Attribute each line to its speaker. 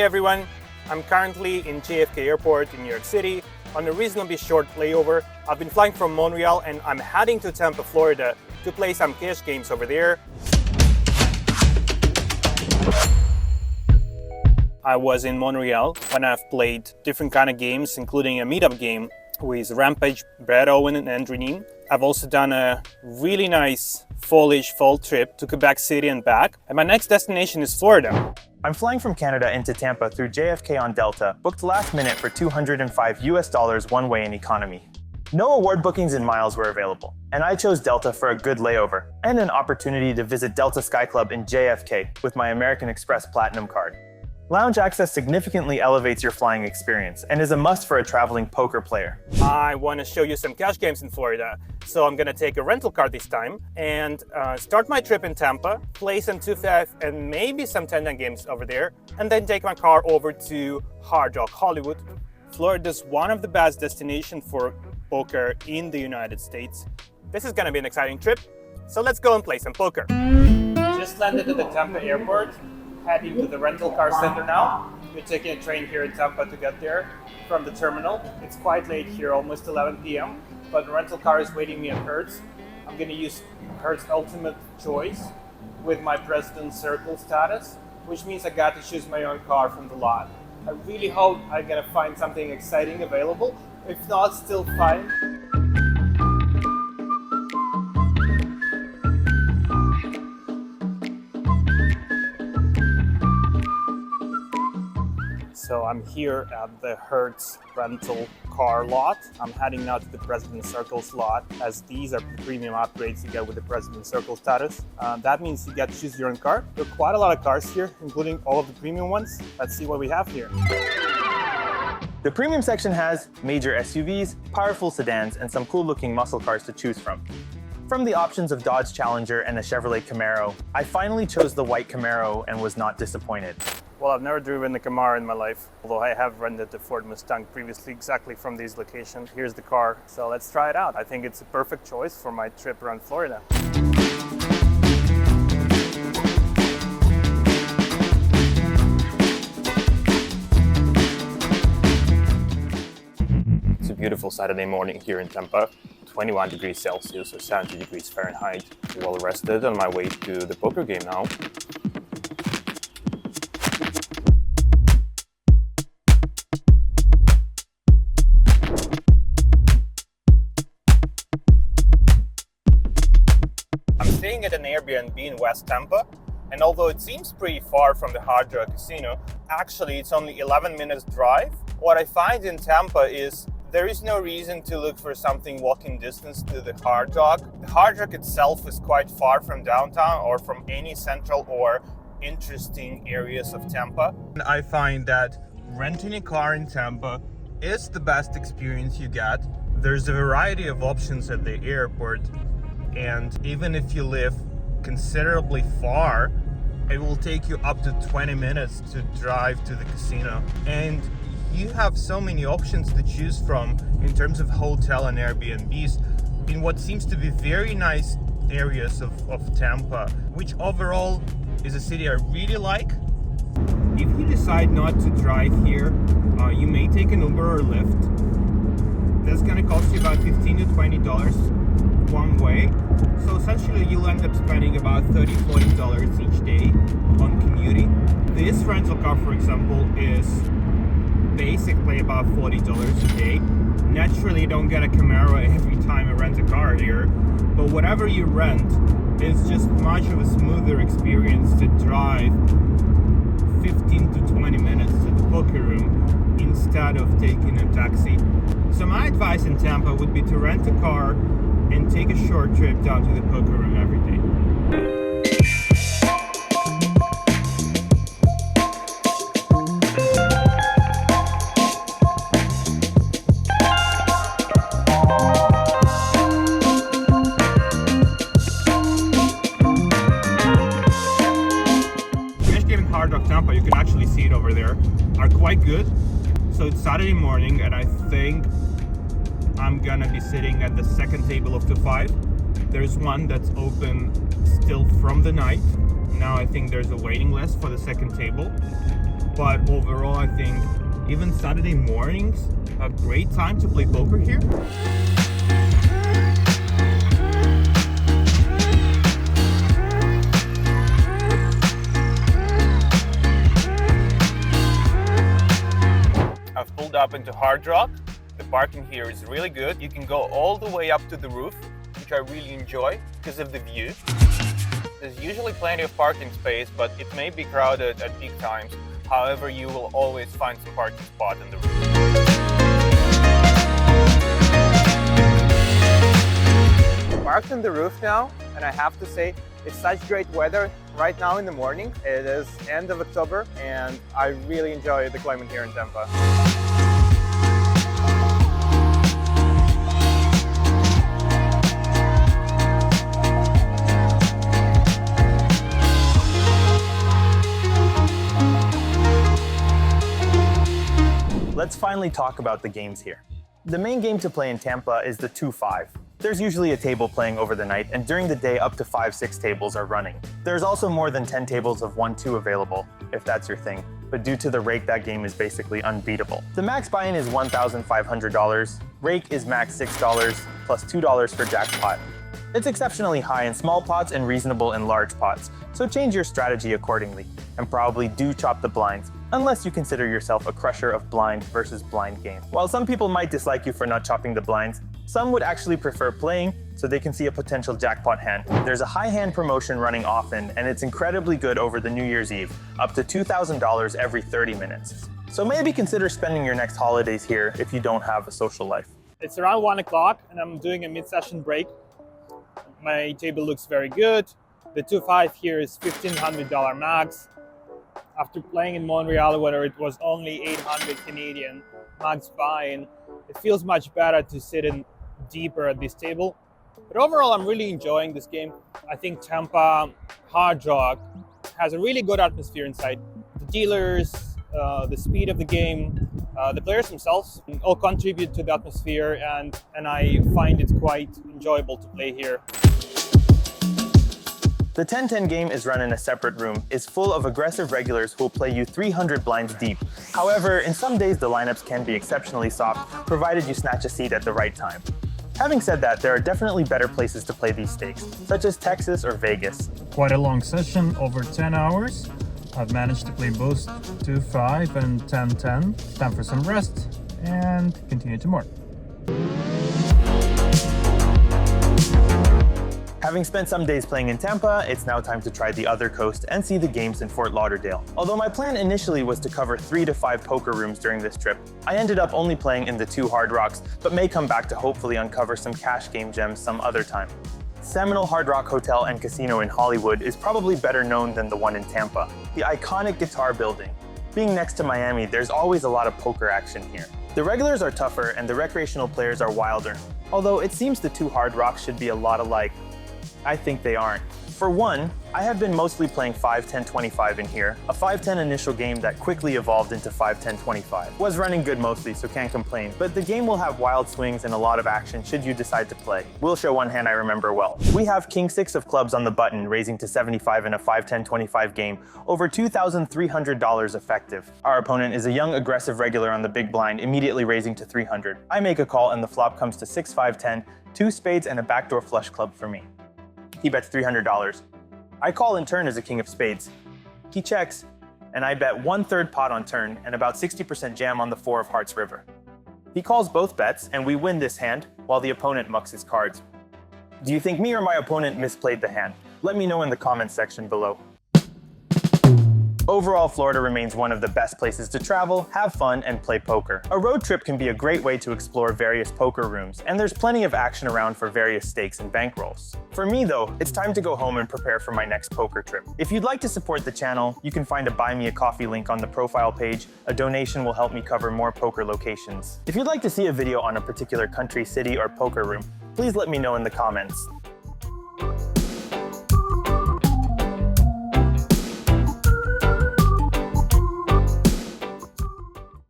Speaker 1: everyone, I'm currently in JFK Airport in New York City on a reasonably short layover. I've been flying from Montreal and I'm heading to Tampa, Florida to play some cash games over there. I was in Montreal when I've played different kind of games, including a meetup game with Rampage, Brad Owen and Andrew Neem. I've also done a really nice fall-ish fall trip to Quebec City and back. And my next destination is Florida.
Speaker 2: I'm flying from Canada into Tampa through JFK on Delta, booked last minute for $205 one way in economy. No award bookings in miles were available, and I chose Delta for a good layover and an opportunity to visit Delta Sky Club in JFK with my American Express Platinum card. Lounge access significantly elevates your flying experience and is a must for a traveling poker player.
Speaker 1: I want to show you some cash games in Florida, so I'm going to take a rental car this time and start my trip in Tampa, play some 2-5 and maybe some 10-9 games over there, and then take my car over to Hard Rock Hollywood. Florida is one of the best destinations for poker in the United States. This is going to be an exciting trip, so let's go and play some poker. Just landed at the Tampa airport. Heading to the rental car center now. We're taking a train here in Tampa to get there from the terminal. It's quite late here, almost 11 p.m. But the rental car is waiting me at Hertz. I'm going to use Hertz Ultimate Choice with my President Circle status, which means I got to choose my own car from the lot. I really hope I'm going to find something exciting available. If not, still fine. So I'm here at the Hertz rental car lot. I'm heading now to the President Circle slot, as these are the premium upgrades you get with the President Circle status. That means you get to choose your own car. There are quite a lot of cars here, including all of the premium ones. Let's see what we have here.
Speaker 2: The premium section has major SUVs, powerful sedans, and some cool-looking muscle cars to choose from. From the options of Dodge Challenger and a Chevrolet Camaro, I finally chose the white Camaro and was not disappointed.
Speaker 1: Well, I've never driven a Camaro in my life, although I have rented the Ford Mustang previously exactly from this location. Here's the car, so let's try it out. I think it's a perfect choice for my trip around Florida. It's a beautiful Saturday morning here in Tampa. 21 degrees Celsius or 70 degrees Fahrenheit. Well rested on my way to the poker game now. I'm staying at an Airbnb in West Tampa, and although it seems pretty far from the Hard Rock Casino, actually it's only 11 minutes drive. What I find in Tampa is there is no reason to look for something walking distance to the Hard Rock. The Hard Rock itself is quite far from downtown or from any central or interesting areas of Tampa. And I find that renting a car in Tampa is the best experience you get. There's a variety of options at the airport, and even if you live considerably far, it will take you up to 20 minutes to drive to the casino. And you have so many options to choose from in terms of hotel and Airbnbs in what seems to be very nice areas of Tampa, which overall is a city I really like. If you decide not to drive here, you may take an Uber or Lyft. That's going to cost you about $15 to $20 one way. So essentially you'll end up spending about $30-$40 each day on commuting. This rental car, for example, is basically about $40 a day. Naturally, you don't get a Camaro every time I rent a car here, but whatever you rent is just much of a smoother experience to drive 15 to 20 minutes to the poker room instead of taking a taxi. So my advice in Tampa would be to rent a car and take a short trip down to the poker room every day. Hard Rock Tampa, you can actually see it over there, are quite good. So it's Saturday morning and I think I'm gonna be sitting at the second table of the 5. There's one that's open still from the night. Now I think there's a waiting list for the second table. but overall I think even Saturday mornings a great time to play poker here. I've pulled up into Hard Rock. The parking here is really good. You can go all the way up to the roof, which I really enjoy because of the view. There's usually plenty of parking space, but it may be crowded at peak times. However, you will always find some parking spot on the roof. Parked on the roof now, and I have to say, it's such great weather right now in the morning. It is end of October, and I really enjoy the climate here in Tampa.
Speaker 2: Let's finally talk about the games here. The main game to play in Tampa is the 2-5. There's usually a table playing over the night, and during the day up to 5-6 tables are running. There's also more than 10 tables of 1-2 available, if that's your thing, but due to the rake, that game is basically unbeatable. The max buy-in is $1,500, rake is max $6, plus $2 for jackpot. It's exceptionally high in small pots and reasonable in large pots, so change your strategy accordingly, and probably do chop the blinds, unless you consider yourself a crusher of blind versus blind game. While some people might dislike you for not chopping the blinds, some would actually prefer playing so they can see a potential jackpot hand. There's a high hand promotion running often, and it's incredibly good over the New Year's Eve, up to $2,000 every 30 minutes. So maybe consider spending your next holidays here if you don't have a social life.
Speaker 3: It's around 1 o'clock and I'm doing a mid-session break. My table looks very good. The 2-5 here is $1,500 max. After playing in Montreal, where it was only 800 Canadian max buy-in, it feels much better to sit in deeper at this table. But overall, I'm really enjoying this game. I think Tampa Hard Rock has a really good atmosphere inside. The dealers, the speed of the game, the players themselves all contribute to the atmosphere, and I find it quite enjoyable to play here.
Speaker 2: The 10-10 game is run in a separate room, is full of aggressive regulars who will play you 300 blinds deep. However, in some days the lineups can be exceptionally soft, provided you snatch a seat at the right time. Having said that, there are definitely better places to play these stakes, such as Texas or Vegas.
Speaker 3: Quite a long session, over 10 hours. I've managed to play both 2-5 and 10-10. Time for some rest and continue tomorrow.
Speaker 2: Having spent some days playing in Tampa, it's now time to try the other coast and see the games in Fort Lauderdale. Although my plan initially was to cover 3 to 5 poker rooms during this trip, I ended up only playing in the 2 Hard Rocks, but may come back to hopefully uncover some cash game gems some other time. Seminole Hard Rock Hotel and Casino in Hollywood is probably better known than the one in Tampa. The iconic Guitar Building. Being next to Miami, there's always a lot of poker action here. The regulars are tougher and the recreational players are wilder. Although it seems the 2 Hard Rocks should be a lot alike. I think they aren't. For one, I have been mostly playing 5-10-25 in here, a 5-10 initial game that quickly evolved into 5-10-25. Was running good mostly, so can't complain, but the game will have wild swings and a lot of action should you decide to play. We'll show one hand I remember well. We have King 6 of clubs on the button, raising to 75 in a 5-10-25 game, over $2,300 effective. Our opponent is a young aggressive regular on the big blind, immediately raising to 300. I make a call and the flop comes to 6-5-10, 2 spades and a backdoor flush club for me. He bets $300. I call in turn as a king of spades. He checks, and I bet 1/3 pot on turn and about 60% jam on the 4 of hearts river. He calls both bets, and we win this hand while the opponent mucks his cards. Do you think me or my opponent misplayed the hand? Let me know in the comments section below. Overall, Florida remains one of the best places to travel, have fun, and play poker. A road trip can be a great way to explore various poker rooms, and there's plenty of action around for various stakes and bankrolls. For me though, it's time to go home and prepare for my next poker trip. If you'd like to support the channel, you can find a Buy Me a Coffee link on the profile page. A donation will help me cover more poker locations. If you'd like to see a video on a particular country, city, or poker room, please let me know in the comments.